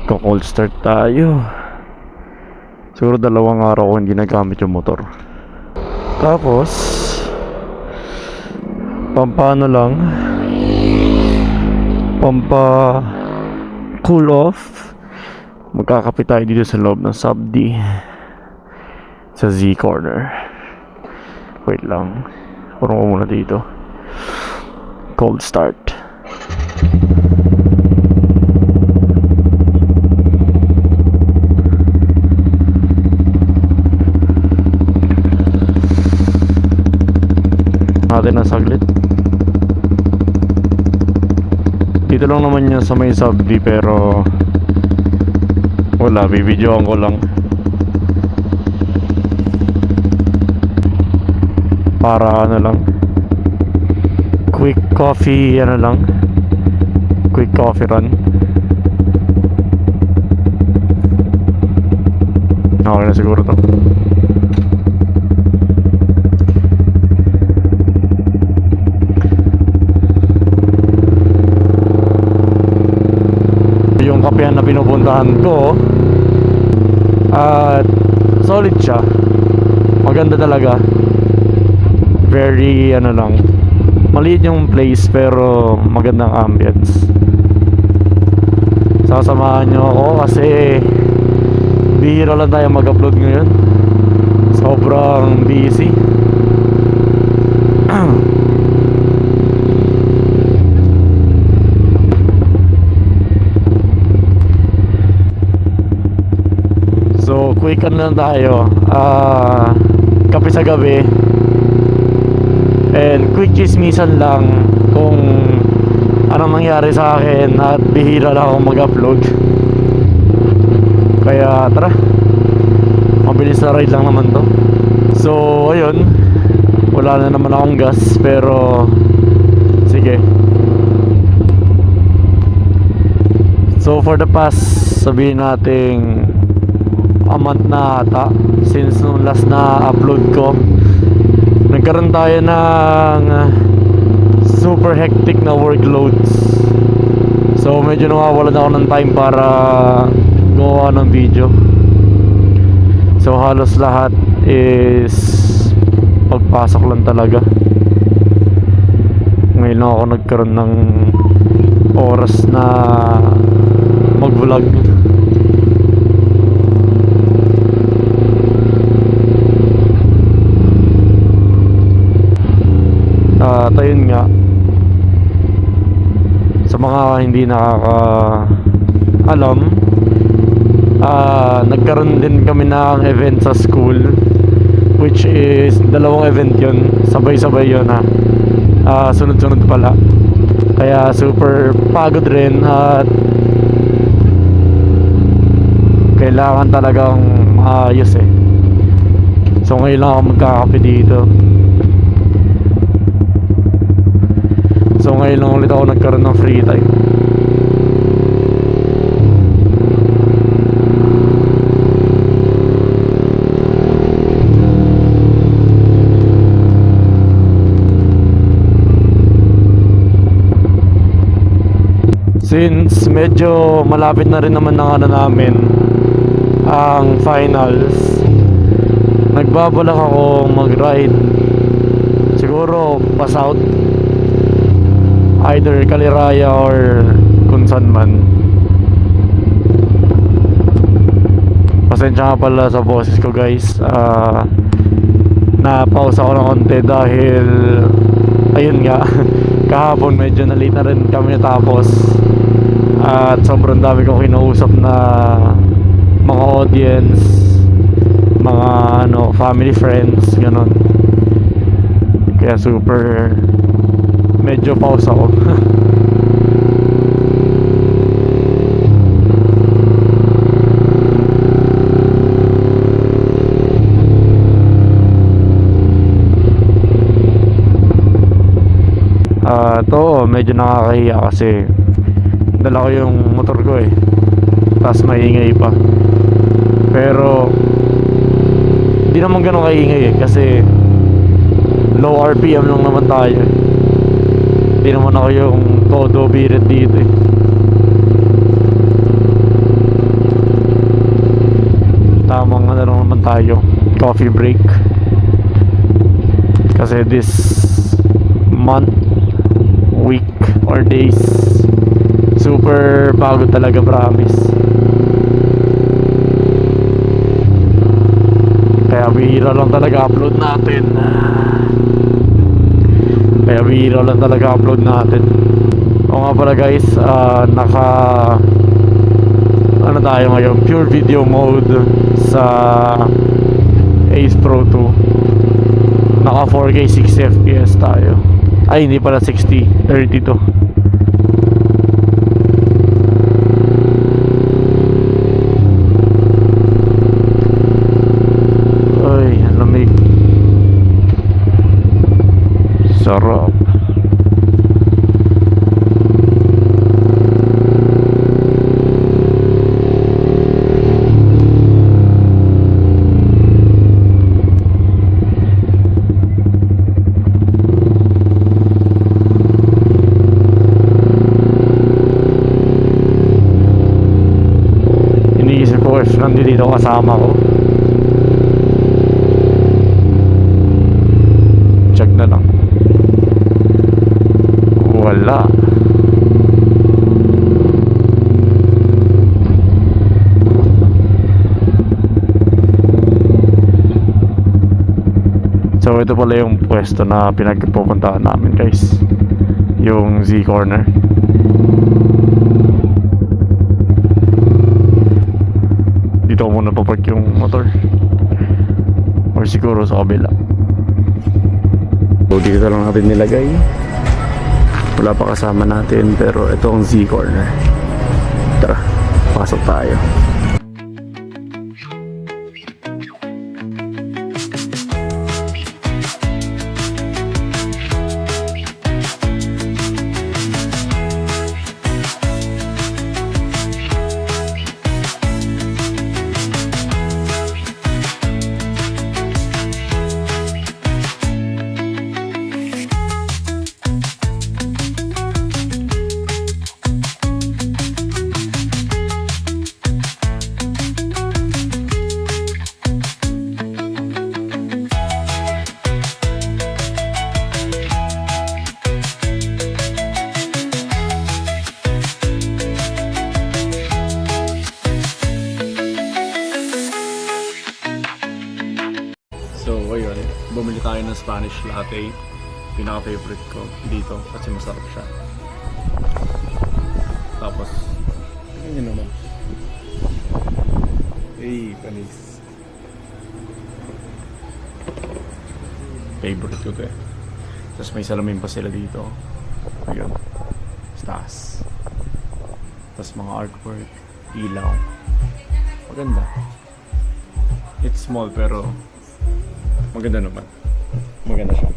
Cold start tayo. Siguro 2 araw ko hindi nagamit yung motor. Tapos pampano lang, pampa cool off, magkakape tayo dito sa loob ng Subdi sa Z Corner. Wait lang, puro ko muna dito. Cold start. Natin na saglit. Dito lang naman yan sa may Subdi, pero wala, bibidyoan ko lang para ano lang, quick coffee, ano lang, quick coffee run. Okay na siguro to. Yung kapehan na pinupuntahan ko, at solid siya, maganda talaga. Very ano lang, maliit yung place pero magandang ambience. Sasamahan nyo ako kasi bihira lang tayo mag-upload ngayon, sobrang busy. So quick lang tayo, kape sa gabi, and quick chismisan lang kung anong nangyari sa akin at bihira lang akong mag-upload. Kaya tara, mabilis na ride lang naman to. So ayun, wala na naman akong gas, pero sige. So for the past, sabihin nating a month na ata since nung last na upload ko, nagkaroon tayo ng super hectic na workloads. So medyo nawawalan ako ng time para gawa ng video. So halos lahat is pagpasok lang talaga. Ngayon lang ako nagkaroon ng oras na mag-vlog. At ayun nga, sa mga hindi nakaka-alam, nagkaroon din kami ng event sa school, which is 2 event yun, sabay-sabay yun ha, sunod-sunod pala. Kaya super pagod rin at kailangan talagang maayos eh. So ngayon lang ako magkakape dito. So ngayon lang ulit ako nagkaroon ng free time. Since medyo malapit na rin naman ng ano namin, ang finals, nagbabalak ako mag-ride siguro pa south, either Kaliraya or kung saan man. Pasensya nga pala sa boses ko guys, na-pause ako ng konti dahil ayun nga kahapon medyo na-late na rin kami natapos at sobrang dami kong kinausap na mga audience, mga ano, family, friends, ganon. Kaya super medyo pause ako. To medyo nakakahiya kasi dala ko yung motor ko eh, tapos maingay pa. Pero hindi naman ganun kaingay eh, kasi low RPM lang naman tayo eh. Hindi naman ako yung todo birit dito eh. coffee break. Kasi this month, week or days, super pagod talaga, promise. Kaya bihira lang talaga upload natin. O nga pala guys, ano tayo ngayon, pure video mode sa Ace Pro 2. Naka 4K 60 FPS tayo. Ay, hindi pala 60, 32. Ay, ang lamig. Sarap. Iniisip ko if nandito kasama ko. Check na lang. Wala. So ito pala yung pwesto na pinagpupuntahan namin guys, yung Z Corner. Dito muna papark yung motor, or siguro sa kabila. So dito lang natin nilagay. Wala pa kasama natin, pero ito ang Z Corner. Tara, pasok tayo. So ayun, bumili tayo ng Spanish latte. Pinaka-favorite ko dito kasi masarap siya. Tapos, tingnan nyo naman. Hey, panis. Favorite ko to eh. Tapos may salamin pa sila dito. Ayun. Stars. Tapos mga artwork, ilaw. Maganda. It's small pero maganda naman. Maganda siya.